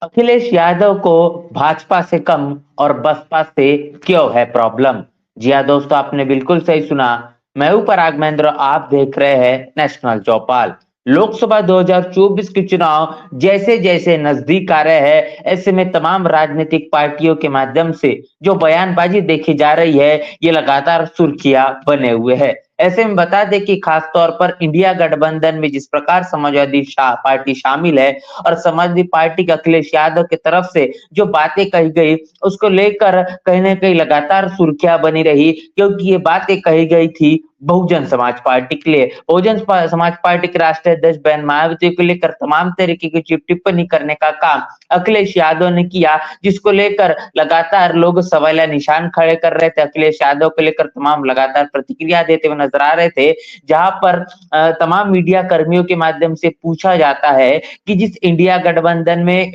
अखिलेश यादव को भाजपा से कम और बसपा से क्यों है प्रॉब्लम? जी हाँ दोस्तों, आपने बिल्कुल सही सुना। मैं हूं पराग महेंद्र, आप देख रहे हैं नेशनल चौपाल। लोकसभा 2024 के चुनाव जैसे जैसे नजदीक आ रहे हैं, ऐसे में तमाम राजनीतिक पार्टियों के माध्यम से जो बयानबाजी देखी जा रही है, ये लगातार सुर्खियां बने हुए है। ऐसे में बता दें कि खास तौर पर इंडिया गठबंधन में जिस प्रकार समाजवादी पार्टी शामिल है और समाजवादी पार्टी के अखिलेश यादव की तरफ से जो बातें कही गई, उसको लेकर कहीं न कहीं लगातार सुर्खियाँ बनी रही, क्योंकि ये बातें कही गई थी बहुजन समाज पार्टी के लिए। समाज पार्टी के राष्ट्रीय अध्यक्ष बहन मायावती को लेकर तमाम तरीके की टिप्पणी करने का काम अखिलेश यादव ने किया, जिसको लेकर लगातार लोग सवालिया निशान खड़े कर रहे थे। अखिलेश यादव को लेकर तमाम लगातार प्रतिक्रिया देते हुए नजर आ रहे थे, जहां पर तमाम मीडिया कर्मियों के माध्यम से पूछा जाता है कि जिस इंडिया गठबंधन में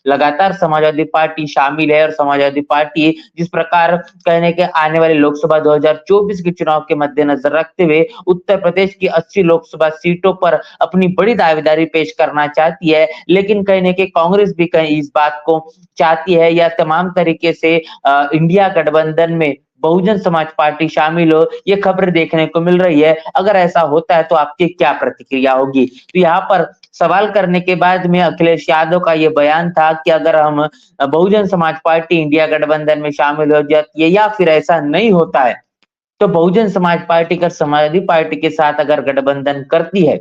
लगातार समाजवादी पार्टी शामिल है और समाजवादी पार्टी जिस प्रकार कहने के आने वाले लोकसभा 2024 के चुनाव के मद्देनजर रखते हुए उत्तर प्रदेश की 80 लोकसभा सीटों पर अपनी बड़ी दावेदारी पेश करना चाहती है, लेकिन कहीं न कहीं कांग्रेस भी कहीं इस बात को चाहती है या तमाम तरीके से इंडिया गठबंधन में बहुजन समाज पार्टी शामिल हो, ये खबर देखने को मिल रही है। अगर ऐसा होता है तो आपकी क्या प्रतिक्रिया होगी? तो यहाँ पर सवाल करने के बाद में अखिलेश यादव का ये बयान था कि अगर हम बहुजन समाज पार्टी इंडिया गठबंधन में शामिल हो जाती है या फिर ऐसा नहीं होता है, तो बहुजन समाज पार्टी का समाजवादी पार्टी के साथ अगर गठबंधन करती है,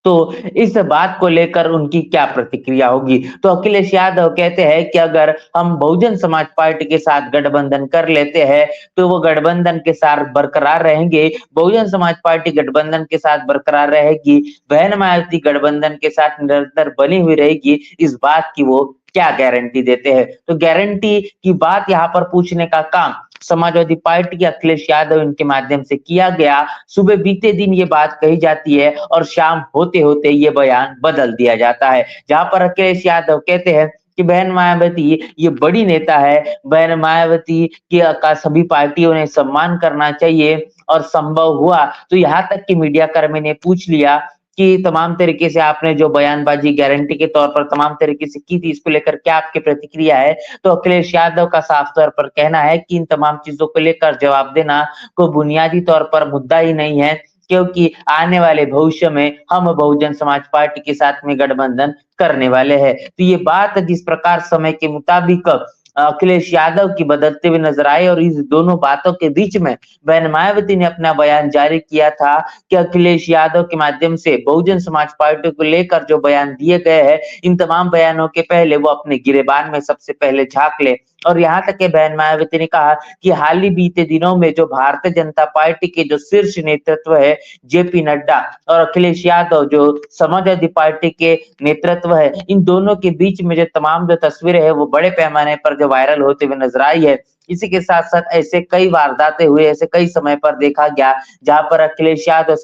तो इस बात को लेकर उनकी क्या प्रतिक्रिया होगी? तो अखिलेश यादव कहते हैं कि अगर हम बहुजन समाज पार्टी के साथ गठबंधन कर लेते हैं, तो वो गठबंधन के साथ बरकरार रहेंगे। बहुजन समाज पार्टी गठबंधन के साथ बरकरार रहेगी, बहन मायावती गठबंधन के साथ निरंतर बनी हुई रहेगी, इस बात की वो क्या गारंटी देते हैं? तो गारंटी की बात यहाँ पर पूछने का काम समाजवादी पार्टी के अखिलेश यादव इनके माध्यम से किया गया। सुबह बीते दिन ये बात कही जाती है और शाम होते-होते ये बयान बदल दिया जाता है। जहाँ पर अखिलेश यादव कहते हैं कि बहन मायावती ये बड़ी नेता है, बहन मायावती की का सभी पार्टियों ने सम्मान करना चाहिए और संभव हुआ तो यहाँ तक कि मीडिया कर्मी ने पूछ लिया कि तमाम तरीके से आपने जो बयानबाजी गारंटी के तौर पर तमाम तरीके से की थी, इसको लेकर क्या आपकी प्रतिक्रिया है? तो अखिलेश यादव का साफ तौर पर कहना है कि इन तमाम चीज़ों को लेकर जवाब देना कोई बुनियादी तौर पर मुद्दा ही नहीं है, क्योंकि आने वाले भविष्य में हम बहुजन समाज पार्टी के साथ में गठबंधन करने वाले हैं। तो ये बात जिस प्रकार समय के मुताबिक अखिलेश यादव की बदलते हुए नजर आई और इस दोनों बातों के बीच में बहन मायावती ने अपना बयान जारी किया था कि अखिलेश यादव के माध्यम से बहुजन समाज पार्टी को लेकर जो बयान दिए गए हैं, इन तमाम बयानों के पहले वो अपने गिरेबान में सबसे पहले झाँक ले। और यहाँ तक कि बहन मायावती ने कहा कि हाल ही बीते दिनों में जो भारतीय जनता पार्टी के जो शीर्ष नेतृत्व है, जेपी नड्डा और अखिलेश यादव जो समाजवादी पार्टी के नेतृत्व है, इन दोनों के बीच में जो तमाम जो तस्वीरें हैं, वो बड़े पैमाने पर जो वायरल होते हुए नजर आई है। इसी के साथ-साथ ऐसे कई वारदातें हुए, ऐसे कई समय पर देखा गया, जहाँ पर अखिलेश यादव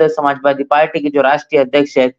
समाजवादी पार्टी के जो राष्ट्रीय अध्यक्ष है,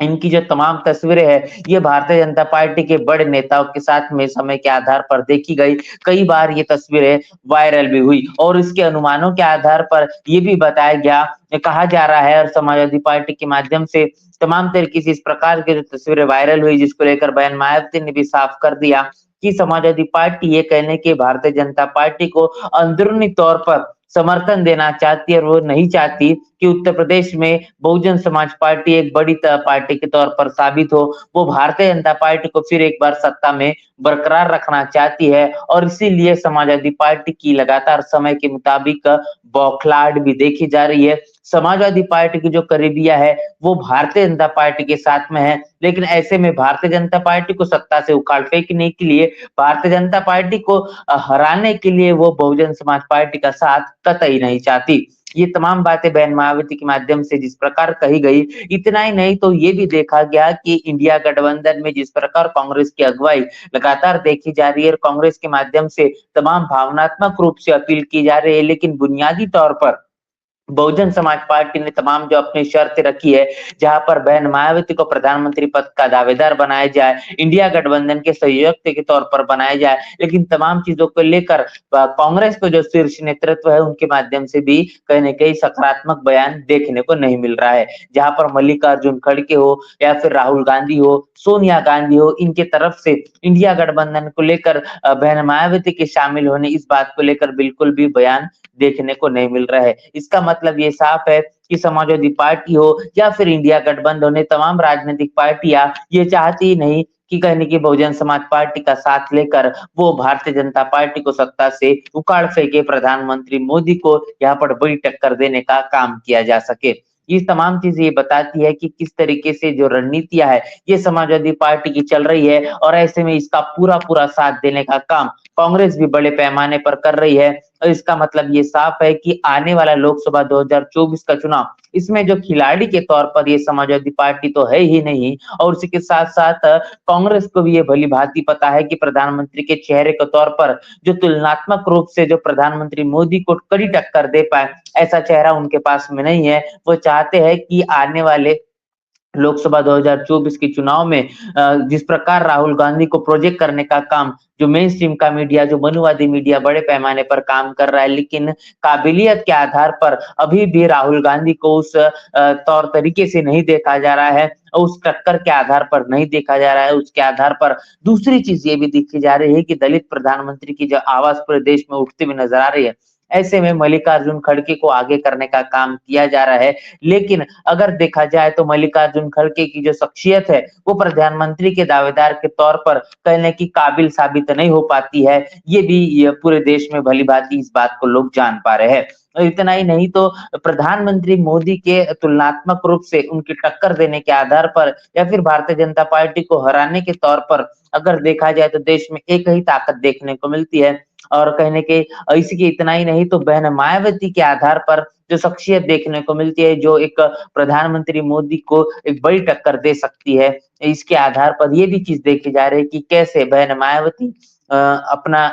इनकी जो तमाम तस्वीरें हैं, ये भारतीय जनता पार्टी के बड़े नेताओं के साथ में समय के आधार पर देखी गई। कई बार ये तस्वीरें वायरल भी हुई और इसके अनुमानों के आधार पर ये भी बताया गया, कहा जा रहा है और समाजवादी पार्टी के माध्यम से तमाम तरीके से इस प्रकार की जो तस्वीरें वायरल हुई, जिसको लेकर बहन मायावती ने भी साफ कर दिया कि समाजवादी पार्टी ये कहने की भारतीय जनता पार्टी को अंदरूनी तौर पर समर्थन देना चाहती है और वो नहीं चाहती कि उत्तर प्रदेश में बहुजन समाज पार्टी एक बड़ी पार्टी के तौर पर साबित हो। वो भारतीय जनता पार्टी को फिर एक बार सत्ता में बरकरार रखना चाहती है और इसीलिए समाजवादी पार्टी की लगातार समय के मुताबिक बौखलाहट भी देखी जा रही है। समाजवादी पार्टी की जो करीबियाँ है, वो भारतीय जनता पार्टी के साथ में है, लेकिन ऐसे में भारतीय जनता पार्टी को सत्ता से उखाड़ फेंकने के लिए, भारतीय जनता पार्टी को हराने के लिए वो बहुजन समाज पार्टी का साथ कतई नहीं चाहती। ये तमाम बातें बहन मायावती के माध्यम से जिस प्रकार कही गई, इतना ही नहीं तो ये भी देखा गया कि इंडिया गठबंधन में जिस प्रकार कांग्रेस की अगुवाई लगातार देखी जा रही है और कांग्रेस के माध्यम से तमाम भावनात्मक रूप से अपील की जा रही है, लेकिन बुनियादी तौर पर बहुजन समाज पार्टी ने तमाम जो अपनी शर्तें रखी है, जहां पर बहन मायावती को प्रधानमंत्री पद का दावेदार बनाया जाए, इंडिया गठबंधन के संयोजक के तौर पर बनाया जाए, लेकिन तमाम चीजों को लेकर कांग्रेस को जो शीर्ष नेतृत्व है, उनके माध्यम से भी कहीं न कहीं सकारात्मक बयान देखने को नहीं मिल रहा है। जहां पर मल्लिकार्जुन खड़गे हो या फिर राहुल गांधी हो, सोनिया गांधी हो, इनके तरफ से इंडिया गठबंधन को लेकर बहन मायावती के शामिल होने, इस बात को लेकर बिल्कुल भी बयान देखने को नहीं मिल रहा है। इसका मतलब ये साफ है कि समाजवादी पार्टी हो या फिर इंडिया गठबंधन, तमाम राजनीतिक पार्टियां ये चाहती ही नहीं कि कहीं न कहीं बहुजन समाज पार्टी का साथ लेकर वो भारतीय जनता पार्टी को सत्ता से उखाड़ फेंके, प्रधानमंत्री मोदी को यहाँ पर बड़ी टक्कर देने का काम किया जा सके। ये तमाम चीजें ये बताती है कि किस तरीके से जो रणनीतियां है, ये समाजवादी पार्टी की चल रही है, और ऐसे में इसका पूरा-पूरा साथ देने का काम कांग्रेस भी बड़े पैमाने पर कर रही है। और इसका मतलब ये साफ है कि आने वाला लोकसभा 2024 का चुनाव, इसमें जो खिलाड़ी के तौर पर ये समाजवादी पार्टी तो है ही नहीं, और उसी के साथ-साथ कांग्रेस को भी ये भली-भांति पता है कि प्रधानमंत्री के चेहरे के तौर पर जो तुलनात्मक रूप से जो प्रधानमंत्री मोदी को कड़ी टक्कर दे पाए, ऐसा चेहरा उनके पास में नहीं है। वो चाहते हैं कि आने वाले लोकसभा 2024 के चुनाव में जिस प्रकार राहुल गांधी को प्रोजेक्ट करने का काम जो मेन स्ट्रीम का मीडिया, जो मनुवादी मीडिया बड़े पैमाने पर काम कर रहा है, लेकिन काबिलियत के आधार पर अभी भी राहुल गांधी को उस तौर तरीके से नहीं देखा जा रहा है, उस टक्कर के आधार पर नहीं देखा जा रहा है। उसके आधार पर दूसरी चीज ये भी देखी जा रही है कि दलित प्रधानमंत्री की जो आवाज पूरे देश में उठती हुई नजर आ रही है, ऐसे में मल्लिकार्जुन खड़गे को आगे करने का काम किया जा रहा है। लेकिन अगर देखा जाए तो मल्लिकार्जुन खड़गे की जो शख्सियत है, वो प्रधानमंत्री के दावेदार के तौर पर कहने की काबिल साबित नहीं हो पाती है। ये पूरे देश में भली-भांति इस बात को लोग जान पा रहे हैं। और इतना ही नहीं तो प्रधानमंत्री मोदी के तुलनात्मक रूप से उनकी टक्कर देने के आधार पर या फिर भारतीय जनता पार्टी को हराने के तौर पर अगर देखा जाए तो देश में एक ही ताकत देखने को मिलती है, और कहने के इसी के इतना ही नहीं तो बहन मायावती के आधार पर जो शख्सियत देखने को मिलती है, जो एक प्रधानमंत्री मोदी को एक बड़ी टक्कर दे सकती है। इसके आधार पर ये भी चीज़ देखी जा रही है कि कैसे बहन मायावती अपना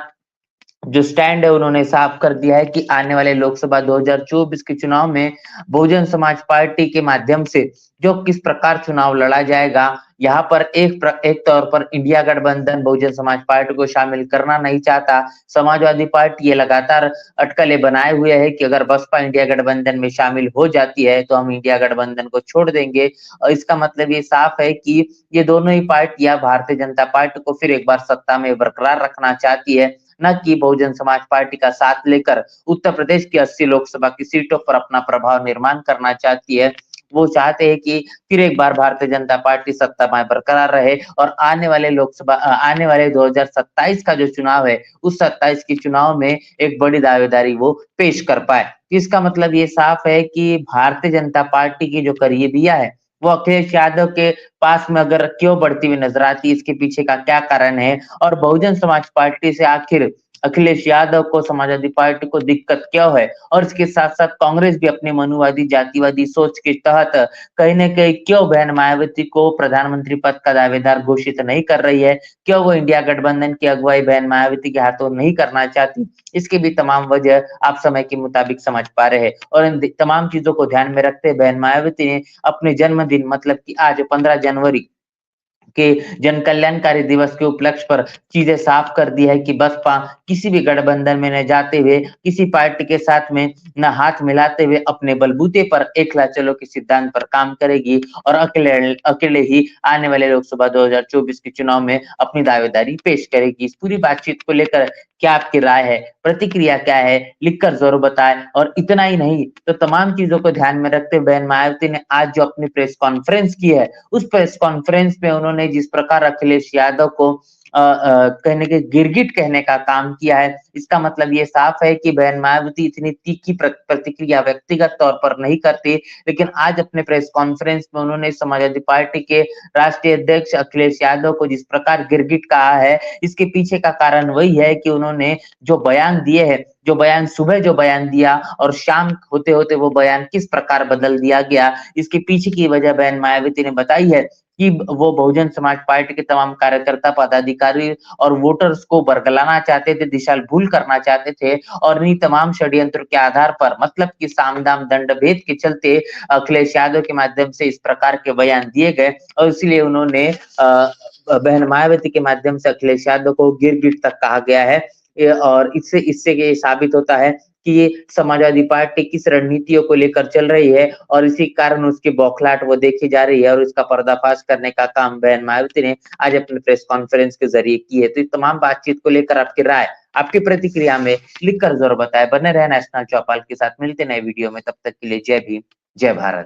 जो स्टैंड है उन्होंने साफ कर दिया है कि आने वाले लोकसभा 2024 के चुनाव में बहुजन समाज पार्टी के माध्यम से जो किस प्रकार चुनाव लड़ा जाएगा, यहाँ पर एक तौर पर इंडिया गठबंधन बहुजन समाज पार्टी को शामिल करना नहीं चाहता। समाजवादी पार्टी ये लगातार अटकलें बनाए हुए है कि अगर बसपा इंडिया गठबंधन में शामिल हो जाती है तो हम इंडिया गठबंधन को छोड़ देंगे, और इसका मतलब ये साफ है कि ये दोनों ही पार्टियां भारतीय जनता पार्टी को फिर एक बार सत्ता में बरकरार रखना चाहती है, न कि बहुजन समाज पार्टी का साथ लेकर उत्तर प्रदेश की 80 लोकसभा की सीटों पर अपना प्रभाव निर्माण करना चाहती है। वो चाहते हैं कि फिर एक बार भारतीय जनता पार्टी सत्ता में बरकरार रहे, और आने वाले 2027 का जो चुनाव है, उस 27 के चुनाव में एक बड़ी दावेदारी वो पेश कर पाए। इसका मतलब ये साफ है कि भारतीय जनता पार्टी की जो करीबियाँ है, वो अखिलेश यादव के पास में अगर क्यों बढ़ती हुई नजर आती है, इसके पीछे का क्या कारण है, और बहुजन समाज पार्टी से आखिर अखिलेश यादव को, समाजवादी पार्टी को दिक्कत क्यों है, और इसके साथ-साथ कांग्रेस भी अपने मनुवादी, जातिवादी सोच के तहत कहीं न कहीं क्यों बहन मायावती को प्रधानमंत्री पद का दावेदार घोषित नहीं कर रही है, क्यों वो इंडिया गठबंधन की अगुवाई बहन मायावती के हाथों नहीं करना चाहती, इसकी भी तमाम वजह आप समय के मुताबिक समझ पा रहे हैं। और इन तमाम चीजों को ध्यान में रखते हुए बहन मायावती ने अपने जन्मदिन मतलब कि आज 15 जनवरी के जन कल्याणकारी दिवस के उपलक्ष्य पर चीजें साफ कर दी है कि बसपा किसी भी गठबंधन में न जाते हुए, किसी पार्टी के साथ में न हाथ मिलाते हुए अपने बलबूते पर एकला चलो के सिद्धांत पर काम करेगी, और अकेले अकेले ही आने वाले लोकसभा 2024 के चुनाव में अपनी दावेदारी पेश करेगी। इस पूरी बातचीत को लेकर क्या आपकी राय है, प्रतिक्रिया क्या है, लिखकर जरूर बताएं। और इतना ही नहीं तो तमाम चीजों को ध्यान में रखते हुए बहन मायावती ने आज जो अपनी प्रेस कॉन्फ्रेंस की है, उस प्रेस कॉन्फ्रेंस में उन्होंने जिस प्रकार अखिलेश यादव को कहने के गिरगिट कहने का काम किया है, इसका मतलब ये साफ है कि बहन मायावती इतनी तीखी प्रतिक्रिया व्यक्तिगत तौर पर नहीं करती, लेकिन आज अपने प्रेस कॉन्फ्रेंस में उन्होंने समाजवादी पार्टी के राष्ट्रीय अध्यक्ष अखिलेश यादव को जिस प्रकार गिरगिट कहा है, इसके पीछे का कारण वही है कि उन्होंने जो बयान दिए हैं, जो बयान सुबह जो बयान दिया और शाम होते-होते वो बयान किस प्रकार बदल दिया गया, इसके पीछे की वजह बहन मायावती ने बताई है कि वो बहुजन समाज पार्टी के तमाम कार्यकर्ता, पदाधिकारी और वोटर्स को बरगलाना चाहते थे, दिशा भूल करना चाहते थे और इन्हीं तमाम षड्यंत्रों के आधार पर मतलब कि साम-दाम, दंड-भेद के चलते अखिलेश यादव के माध्यम से इस प्रकार के बयान दिए गए और इसीलिए उन्होंने बहन मायावती के माध्यम से अखिलेश यादव को गिर-गिट तक कहा गया है। और इससे इससे ये साबित होता है कि ये समाजवादी पार्टी किस रणनीतियों को लेकर चल रही है और इसी कारण उसकी बौखलाहट वो देखी जा रही है और इसका पर्दाफाश करने का काम बहन मायावती ने आज अपने प्रेस कॉन्फ्रेंस के ज़रिए की है। तो इस तमाम बातचीत को लेकर आपकी राय, आपकी प्रतिक्रिया में लिखकर ज़रूर बताएँ। बने रहें नेशनल चौपाल के साथ, मिलते हैं नए वीडियो में, तब तक के लिए जय भीम, जय भारत।